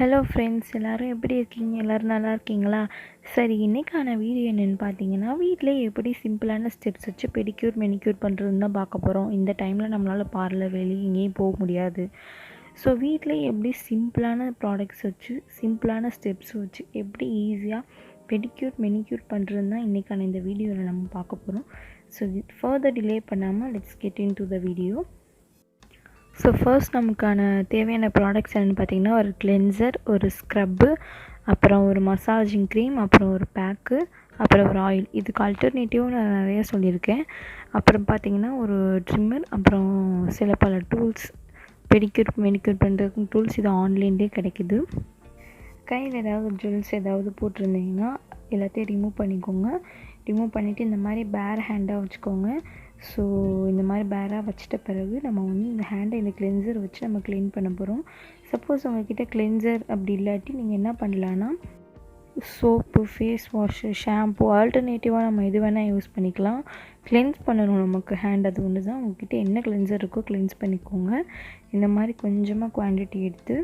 Hello friends, எல்லோரும் எப்படி இருக்கீங்க? எல்லோரும் நல்லா இருக்கீங்களா? சரி, இன்றைக்கான வீடியோ என்னென்னு பார்த்தீங்கன்னா, வீட்டிலே எப்படி சிம்பிளான ஸ்டெப்ஸ் வச்சு பெடிக்யூர் மெனிக்யூர் பண்ணுறதுன்னு தான் பார்க்க போகிறோம். இந்த டைமில் நம்மளால் பார்லர் வெளியே எங்கேயும் போக முடியாது. ஸோ வீட்டிலே எப்படி சிம்பிளான ப்ராடக்ட்ஸ் வச்சு சிம்பிளான ஸ்டெப்ஸ் வச்சு எப்படி ஈஸியாக பெடிக்யூர் மெனிக்யூர் பண்ணுறதுன்னு தான் இன்றைக்கான இந்த வீடியோவில் நம்ம பார்க்க போகிறோம். ஸோ ஃபர்தர் டிலே பண்ணாமல் let's get in to the video. So first நமக்கான தேவையான ப்ராடக்ட்ஸ் என்னென்னு பார்த்திங்கன்னா, ஒரு கிளென்சர், ஒரு ஸ்க்ரப்பு, அப்புறம் ஒரு மசாஜிங் க்ரீம், அப்புறம் ஒரு பேக்கு, அப்புறம் ஒரு ஆயில். இதுக்கு ஆல்டர்னேட்டிவும் நான் நிறைய சொல்லியிருக்கேன். அப்புறம் பார்த்திங்கன்னா ஒரு ட்ரிம்மர், அப்புறம் சில பல டூல்ஸ், பெடிக்யூர் மெனிக்யூர் பண்ணுறதுக்கு டூல்ஸ் இது ஆன்லைன்லேயே கிடைக்கிது. கையில் ஏதாவது ஜுவல்ஸ் ஏதாவது போட்டிருந்தீங்கன்னா எல்லாத்தையும் ரிமூவ் பண்ணிக்கோங்க. ரிமூவ் பண்ணிவிட்டு இந்த மாதிரி பேர் ஹேண்டாக வச்சுக்கோங்க. ஸோ இந்த மாதிரி பேராக வச்சிட்ட பிறகு நம்ம வந்து இந்த ஹேண்டை இந்த கிளென்சர் வச்சு நம்ம க்ளீன் பண்ண போகிறோம். சப்போஸ் உங்கள்கிட்ட கிளென்சர் அப்படி இல்லாட்டி நீங்கள் என்ன பண்ணலான்னா சோப்பு, ஃபேஸ் வாஷு, ஷாம்பு ஆல்டர்னேட்டிவாக நம்ம எது வேணால் யூஸ் பண்ணிக்கலாம். கிளென்ஸ் பண்ணணும் நமக்கு ஹேண்ட், அது ஒன்று தான். உங்கள்கிட்ட என்ன கிளென்சர் இருக்கோ கிளென்ஸ் பண்ணிக்கோங்க. இந்த மாதிரி கொஞ்சமாக குவான்டிட்டி எடுத்து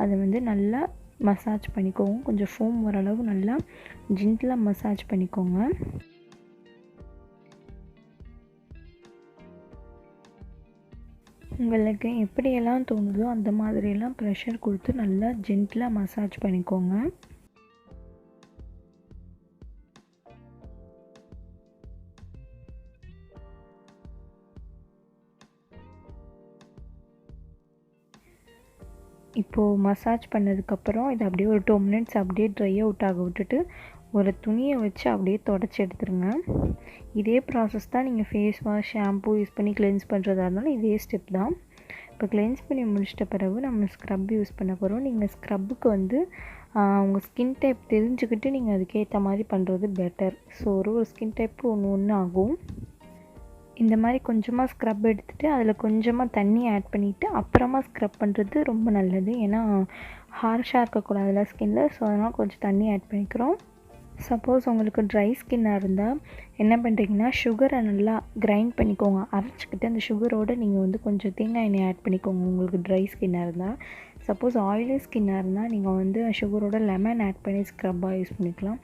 அதை வந்து நல்லா மசாஜ் பண்ணிக்கோங்க. கொஞ்சம் ஃபோம் வர அளவு நல்லா ஜென்டிலாக மசாஜ் பண்ணிக்கோங்க. உங்களுக்கு எப்படியெல்லாம் தோணுதோ அந்த மாதிரியெல்லாம் ப்ரெஷர் கொடுத்து நல்லா ஜென்டிலாக மசாஜ் பண்ணிக்கோங்க. இப்போது மசாஜ் பண்ணதுக்கப்புறம் இதை அப்படியே ஒரு 2 மினிட்ஸ் அப்படியே ட்ரை அவுட் ஆக விட்டுட்டு ஒரு துணியை வச்சு அப்படியே தொடச்சி எடுத்துருங்க. இதே ப்ராசஸ் தான் நீங்கள் ஃபேஸ் வாஷ், ஷாம்பூ யூஸ் பண்ணி கிளென்ஸ் பண்ணுறதா இருந்தாலும் இதே ஸ்டெப் தான். இப்போ கிளென்ஸ் பண்ணி முடிச்சிட்ட பிறகு நம்ம ஸ்க்ரப் யூஸ் பண்ண போகிறோம். நீங்கள் ஸ்க்ரப்புக்கு வந்து உங்கள் ஸ்கின் டைப் தெரிஞ்சுக்கிட்டு நீங்கள் அதுக்கேற்ற மாதிரி பண்ணுறது பெட்டர். ஸோ ஒரு ஸ்கின் டைப்பு ஒன்று ஆகும். இந்த மாதிரி கொஞ்சமாக ஸ்க்ரப் எடுத்துகிட்டு அதில் கொஞ்சமாக தண்ணி ஆட் பண்ணிவிட்டு அப்புறமா ஸ்க்ரப் பண்ணுறது ரொம்ப நல்லது. ஏன்னா ஹார்ஷாக இருக்கக்கூடாதுல ஸ்கின்ல. ஸோ அதனால் கொஞ்சம் தண்ணி ஆட் பண்ணிக்கிறோம். சப்போஸ் உங்களுக்கு ட்ரை ஸ்கின்னாக இருந்தால் என்ன பண்ணுறீங்கன்னா, சுகரை நல்லா கிரைண்ட் பண்ணிக்கோங்க. அரைச்சிக்கிட்டு அந்த சுகரோடு நீங்கள் வந்து கொஞ்சம் தேங்காய் எண்ணெய் ஆட் பண்ணிக்கோங்க உங்களுக்கு ட்ரை ஸ்கின்னாக இருந்தால். சப்போஸ் ஆயிலி ஸ்கின்னாக இருந்தால் நீங்கள் வந்து சுகரோட லெமன் ஆட் பண்ணி ஸ்க்ரப்பாக யூஸ் பண்ணிக்கலாம்.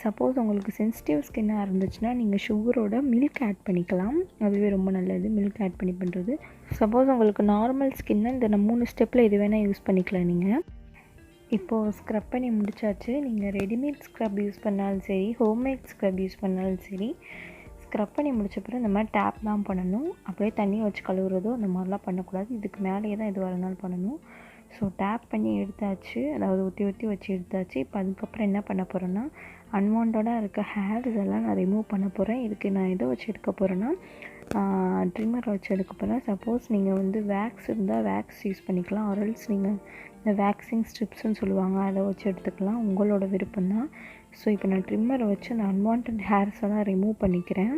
சப்போஸ் உங்களுக்கு சென்சிட்டிவ் ஸ்கின்னாக இருந்துச்சுன்னா நீங்கள் சுகரோட மில்க் ஆட் பண்ணிக்கலாம். அதுவே ரொம்ப நல்லது, மில்க் ஆட் பண்ணி பண்ணுறது. சப்போஸ் உங்களுக்கு நார்மல் ஸ்கின்னா இந்த 3 ஸ்டெப்பில் எது வேணால் யூஸ் பண்ணிக்கலாம் நீங்கள். இப்போது ஸ்க்ரப் பண்ணி முடித்தாச்சு. நீங்கள் ரெடிமேட் ஸ்க்ரப் யூஸ் பண்ணாலும் சரி, ஹோம்மேட் ஸ்க்ரப் யூஸ் பண்ணாலும் சரி, ஸ்க்ரப் பண்ணி முடிச்சப்பறம் இந்த மாதிரி டேப் தான் பண்ணணும். அப்படியே தண்ணியை வச்சு கழுவுறதோ அந்த மாதிரிலாம் பண்ணக்கூடாது. இதுக்கு மேலேயே தான் எது வரனாலும் பண்ணணும். ஸோ டேப் பண்ணி எடுத்தாச்சு, அதாவது ஊற்றி வச்சு எடுத்தாச்சு. இப்போ அதுக்கப்புறம் என்ன பண்ண போகிறேன்னா, அன்வான்டாக இருக்க ஹேர்ஸ் எல்லாம் நான் ரிமூவ் பண்ண போகிறேன். இதுக்கு நான் எதை வச்சு எடுக்க போகிறேன்னா ட்ரிம்மரை வச்சு எடுக்க போகிறேன். சப்போஸ் நீங்கள் வந்து வேக்ஸ் இருந்தால் வேக்ஸ் யூஸ் பண்ணிக்கலாம். ஆரல்ஸ் நீங்கள் இந்த வேக்சிங் ஸ்ட்ரிப்ஸ்ன்னு சொல்லுவாங்க, அதை வச்சு எடுத்துக்கலாம். உங்களோட விருப்பம் தான். ஸோ இப்போ நான் ட்ரிம்மரை வச்சு அந்த அன்வான்ட் ஹேர்ஸ் எல்லாம் ரிமூவ் பண்ணிக்கிறேன்.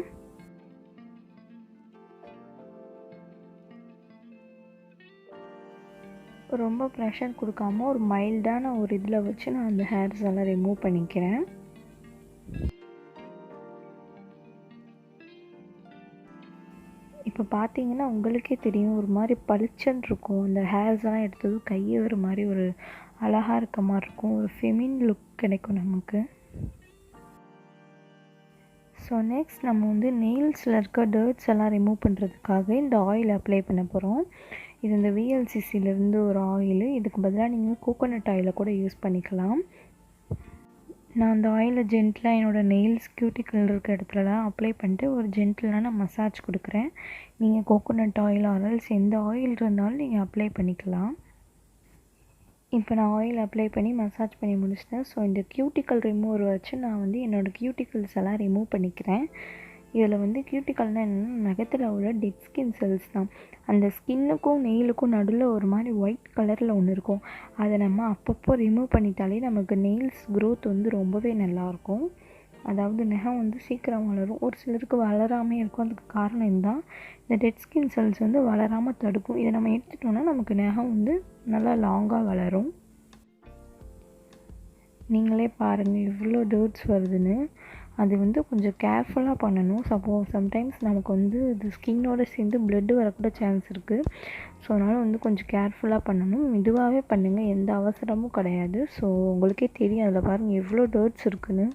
ரொம்ப ப்ரெஷர் கொடுக்காம ஒரு மைல்டான ஒரு இதில் வச்சு நான் அந்த ஹேர்ஸ் எல்லாம் ரிமூவ் பண்ணிக்கிறேன். இப்போ பார்த்தீங்கன்னா உங்களுக்கே தெரியும், ஒரு மாதிரி பளிச்சுன்னு இருக்கும். அந்த ஹேர்ஸ்லாம் எடுத்ததும் கையை ஒரு மாதிரி ஒரு அழகாக இருக்க மாதிரி இருக்கும். ஒரு ஃபெமின் லுக் கிடைக்கும் நமக்கு. ஸோ நெக்ஸ்ட் நம்ம வந்து நெயில்ஸில் இருக்க டர்ட்ஸ் எல்லாம் ரிமூவ் பண்ணுறதுக்காக இந்த ஆயில் அப்ளை பண்ண போகிறோம். இது இந்த VLCCலேருந்து ஒரு ஆயிலு. இதுக்கு பதிலாக நீங்கள் கோகோனட் ஆயிலை கூட யூஸ் பண்ணிக்கலாம். நான் அந்த ஆயிலை ஜென்டிலாக என்னோடய நெயில்ஸ் கியூட்டிக்கல் இருக்க இடத்துலலாம் அப்ளை பண்ணிட்டு ஒரு ஜென்டிலான மசாஜ் கொடுக்குறேன். நீங்கள் கோகோனட் ஆயில் ஆரல்ஸ் எந்த ஆயில் இருந்தாலும் நீங்கள் அப்ளை பண்ணிக்கலாம். இப்போ நான் ஆயில் அப்ளை பண்ணி மசாஜ் பண்ணி முடிச்சிட்டேன். ஸோ இந்த கியூட்டிக்கல் ரிமூவர் வச்சு நான் வந்து என்னோடய கியூட்டிக்கல்ஸ் எல்லாம் ரிமூவ் பண்ணிக்கிறேன். இதில் வந்து கியூட்டிக்கல்னால் என்னென்னா, நகத்தில் உள்ள டெட் ஸ்கின் செல்ஸ் தான். அந்த ஸ்கின்னுக்கும் நெயிலுக்கும் நடுவில் ஒரு மாதிரி ஒயிட் கலரில் ஒன்று இருக்கும். அதை நம்ம அப்பப்போ ரிமூவ் பண்ணிட்டாலே நமக்கு நெயில்ஸ் க்ரோத் வந்து ரொம்பவே நல்லாயிருக்கும். அதாவது நகம் வந்து சீக்கிரம் வளரும். ஒரு சிலருக்கு வளராமே இருக்கும். அதுக்கு காரணம் இதுதான். இந்த டெட் ஸ்கின் செல்ஸ் வந்து வளராமல் தடுக்கும். இதை நம்ம எடுத்துட்டோம்னா நமக்கு நகம் வந்து நல்லா லாங்காக வளரும். நீங்களே பாருங்கள் எவ்வளோ டர்ட்ஸ் வருதுன்னு. அது வந்து கொஞ்சம் கேர்ஃபுல்லாக பண்ணணும். சம்டைம்ஸ் நமக்கு வந்து இது ஸ்கின்னோடு சேர்ந்து ப்ளட்டு வரக்கூட சான்ஸ் இருக்குது. ஸோ அதனால் வந்து கொஞ்சம் கேர்ஃபுல்லாக பண்ணணும். மெதுவாகவே பண்ணுங்கள், எந்த அவசரமும் கிடையாது. ஸோ உங்களுக்கே தெரியும் அதில் பாருங்கள் எவ்வளோ டர்ட்ஸ் இருக்குதுன்னு.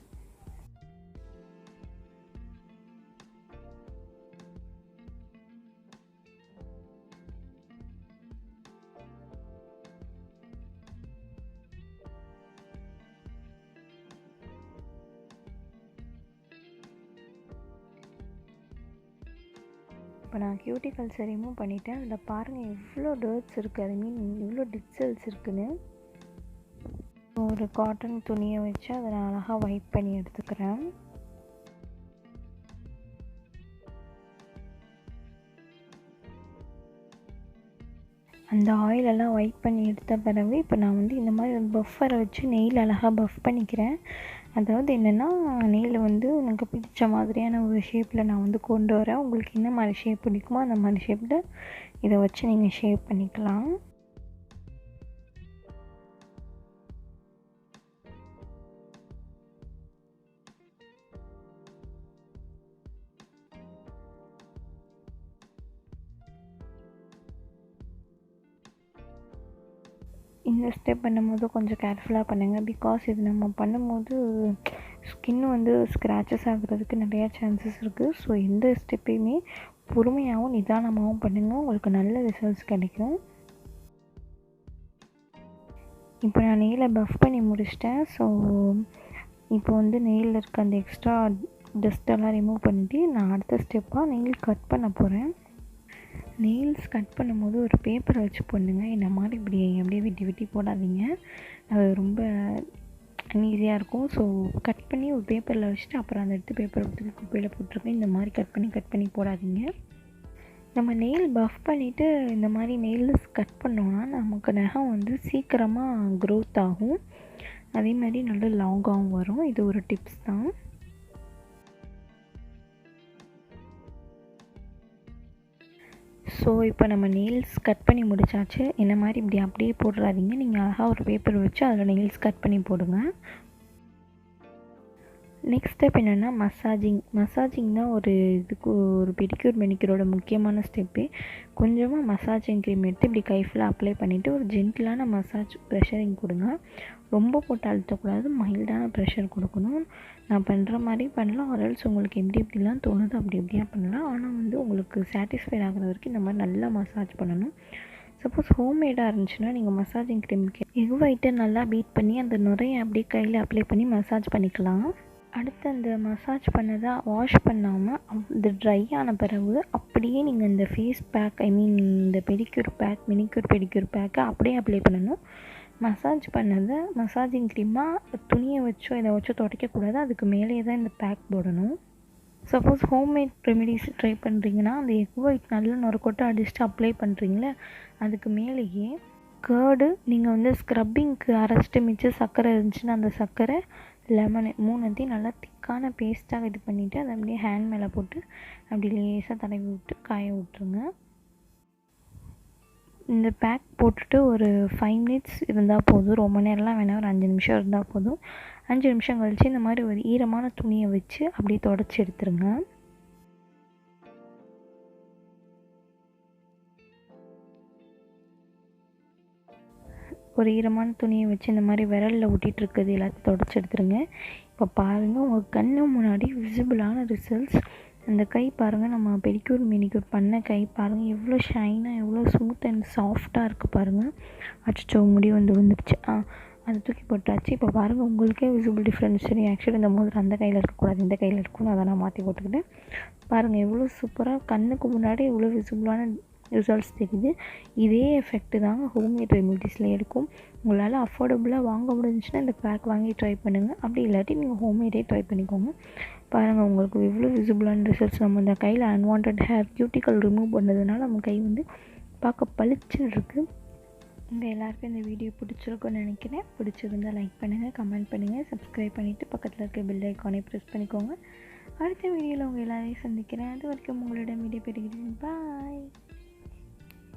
இப்போ நான் கியூட்டிகல்ஸை ரிமூவ் பண்ணிவிட்டேன். அதில் பாருங்கள் எவ்வளோ டர்ட்ஸ் இருக்குது, ஐ மீன் எவ்வளோ டெட் செல்ஸ் இருக்குதுன்னு. ஒரு காட்டன் துணியை வச்சு அதை நான் அழகாக வைப் பண்ணி எடுத்துக்கிறேன். அந்த ஆயிலெல்லாம் வைப் பண்ணி எடுத்த பிறகு இப்போ நான் வந்து இந்த மாதிரி ஒரு பஃப்பரை வச்சு நெயில் அழகாக பஃப் பண்ணிக்கிறேன். அதாவது என்னென்னா, நெயில் வந்து எனக்கு பிடிச்ச மாதிரியான ஒரு ஷேப்பில் நான் வந்து கொண்டு வரேன். உங்களுக்கு என்ன மாதிரி ஷேப் பிடிக்குமோ அந்த மாதிரி ஷேப்பில் இதை வச்சு நீங்கள் ஷேப் பண்ணிக்கலாம். இந்த ஸ்டெப் பண்ணும்போது கொஞ்சம் கேர்ஃபுல்லாக பண்ணுங்கள். பிகாஸ் இது நம்ம பண்ணும்போது ஸ்கின் வந்து ஸ்க்ராச்சஸ் ஆகிறதுக்கு நிறையா சான்சஸ் இருக்குது. ஸோ எந்த ஸ்டெப்பையுமே பொறுமையாகவும் நிதானமாகவும் பண்ணுங்கள், உங்களுக்கு நல்ல ரிசல்ட்ஸ் கிடைக்கும். இப்போ நான் நெயிலை பஃப் பண்ணி முடிச்சிட்டேன். ஸோ இப்போ வந்து நெயிலில் இருக்க அந்த எக்ஸ்ட்ரா டஸ்ட்டெல்லாம் ரிமூவ் பண்ணிவிட்டு நான் அடுத்த ஸ்டெப்பாக நெயில் கட் பண்ண போகிறேன். நெயில்ஸ் கட் பண்ணும்போது ஒரு பேப்பரை வச்சு பண்ணுங்க. இந்த மாதிரி இப்படி அப்படியே வெட்டி வெட்டி போடாதீங்க, அது ரொம்ப அன்ஈஸியாக இருக்கும். ஸோ கட் பண்ணி ஒரு பேப்பரில் வச்சுட்டு அப்புறம் அதை எடுத்து பேப்பரை எடுத்து குப்பையில் போட்டுருங்க. இந்த மாதிரி கட் பண்ணி போடாதீங்க. நம்ம நெயில் பஃப் பண்ணிவிட்டு இந்த மாதிரி நெயில்ஸ் கட் பண்ணோன்னா நமக்கு நகம் வந்து சீக்கிரமாக க்ரோத் ஆகும், அதே மாதிரி நல்ல லாங்காகவும் வரும். இது ஒரு டிப்ஸ் தான். ஸோ இப்போ நம்ம நெயில்ஸ் கட் பண்ணி முடிச்சாச்சு. இந்த மாதிரி இப்படி அப்படியே போடுறாதீங்க, நீங்கள் அழகாக ஒரு பேப்பர் வச்சு அதில் நெயில்ஸ் கட் பண்ணி போடுங்க. நெக்ஸ்ட் ஸ்டெப் என்னென்னா மசாஜிங் தான் ஒரு பெடிக்யூர் மெனிக்யூரோட முக்கியமான ஸ்டெப்பு. கொஞ்சமாக மசாஜிங் க்ரீம் எடுத்து இப்படி கை ஃபுல்லாக அப்ளை பண்ணிவிட்டு ஒரு ஜென்டிலான மசாஜ் ப்ரெஷரிங் கொடுங்க. ரொம்ப போட்டு அழுத்தக்கூடாது, மைல்டான ப்ரெஷர் கொடுக்கணும். நான் பண்ணுற மாதிரி பண்ணலாம், ஆர்எல்ஸ் உங்களுக்கு எப்படிலாம் தோணுதோ அப்படியா பண்ணலாம். ஆனால் வந்து உங்களுக்கு சாட்டிஸ்ஃபைட் ஆகிற வரைக்கும் இந்த மாதிரி நல்லா மசாஜ் பண்ணணும். சப்போஸ் ஹோம்மேடாக இருந்துச்சுன்னா நீங்கள் மசாஜிங் க்ரீமுக்கு எக் ஒயிட்டை நல்லா பீட் பண்ணி அந்த நுரையை அப்படியே கையில் அப்ளை பண்ணி மசாஜ் பண்ணிக்கலாம். அடுத்து அந்த மசாஜ் பண்ணதை வாஷ் பண்ணாமல் அது ட்ரை ஆன பிறகு அப்படியே நீங்கள் இந்த ஃபேஸ் பேக், ஐ மீன் இந்த மெனிக்யூர் பெடிக்யூர் பேக்கை அப்படியே அப்ளை பண்ணணும். மசாஜ் பண்ணதை மசாஜிங் க்ரீமாக துணியை வச்சோ இதை வச்சோ துடைக்கக்கூடாது, அதுக்கு மேலேயே தான் இந்த பேக் போடணும். சப்போஸ் ஹோம்மேட் ரெமிடிஸ் ட்ரை பண்ணுறீங்கன்னா அந்த எக் ஒயிட் நல்லா நொறுக்கொட்டை அடிச்சுட்டு அப்ளை பண்ணுறீங்களே, அதுக்கு மேலேயே கர்டு, நீங்கள் வந்து ஸ்க்ரப்பிங்க்கு அரைச்சிட்டு மிச்சம் சர்க்கரை இருந்துச்சுன்னா அந்த சர்க்கரை, லெமனு மூணுத்தையும் நல்லா திக்கான பேஸ்ட்டாக இது பண்ணிவிட்டு அதை அப்படியே ஹேண்ட் மேலே போட்டு அப்படி லேசாக தடவி விட்டு காய விட்ருங்க. இந்த பேக் போட்டுட்டு ஒரு 5 மினிட்ஸ் இருந்தால் போதும், ரொம்ப நேரம்லாம் வேணாம், ஒரு 5 நிமிஷம் இருந்தால் போதும். 5 நிமிஷம் கழித்து இந்த மாதிரி ஒரு ஈரமான துணியை வச்சு அப்படியே தொடச்சி எடுத்துருங்க. ஒரு ஈரமான துணியை வச்சு இந்த மாதிரி விரலில் ஒட்டிகிட்டு இருக்கிறது எல்லாத்தையும் தொடச்சி எடுத்துருங்க. இப்போ பாருங்கள், உங்கள் கண்ணு முன்னாடி விசிபிளான ரிசல்ட்ஸ். அந்த கை பாருங்கள், நம்ம பெடிக்யூர் மெனிக்யூர் பண்ண கை பாருங்கள் எவ்வளோ ஷைனாக எவ்வளோ ஸ்மூத் அண்ட் சாஃப்டாக இருக்குது பாருங்கள். அச்சோ முடி வந்துருச்சு, அதை தூக்கி போட்டாச்சு. இப்போ பாருங்கள் உங்களுக்கே விசிபிள் டிஃப்ரென்ஸ். சரி, ஆக்சுவலி இந்த மோதிரம் அந்த கையில் இருக்கக்கூடாது, இந்த கையில் இருக்கணும், அதை நான் மாற்றி போட்டுக்கிட்டேன். பாருங்கள் எவ்வளோ சூப்பராக கண்ணுக்கு முன்னாடி எவ்வளோ விசிபிளான ரிசல்ட்ஸ் தெரியுது. இதே எஃபெக்ட் தாங்க ஹோம்மேட் ரெமிடிஸில் இருக்கும். உங்களால் அஃபோர்டபுளாக வாங்க முடிஞ்சுன்னா இந்த பேக் வாங்கி ட்ரை பண்ணுங்கள், அப்படி இல்லாட்டி நீங்கள் ஹோம்மேடே ட்ரை பண்ணிக்கோங்க. பாருங்கள் உங்களுக்கு எவ்வளோ விசிபிளான ரிசல்ட்ஸ். நம்ம இந்த கையில் அன்வான்ட் ஹேர் கியூட்டிக்கல் ரிமூவ் பண்ணதுனால நம்ம கை வந்து பார்க்க பளிச்சுன்னு இருக்குது. உங்கள் எல்லாருக்கும் இந்த வீடியோ பிடிச்சிருக்குன்னு நினைக்கிறேன். பிடிச்சிருந்தால் லைக் பண்ணுங்கள், கமெண்ட் பண்ணுங்கள், சப்ஸ்கிரைப் பண்ணிவிட்டு பக்கத்தில் இருக்க பெல் ஐக்கானே ப்ரெஸ் பண்ணிக்கோங்க. அடுத்த வீடியோவில் உங்கள் எல்லாரையும் சந்திக்கிறேன். அது வரைக்கும் உங்களிடம் விடைபெறுகிறேன். பாய்.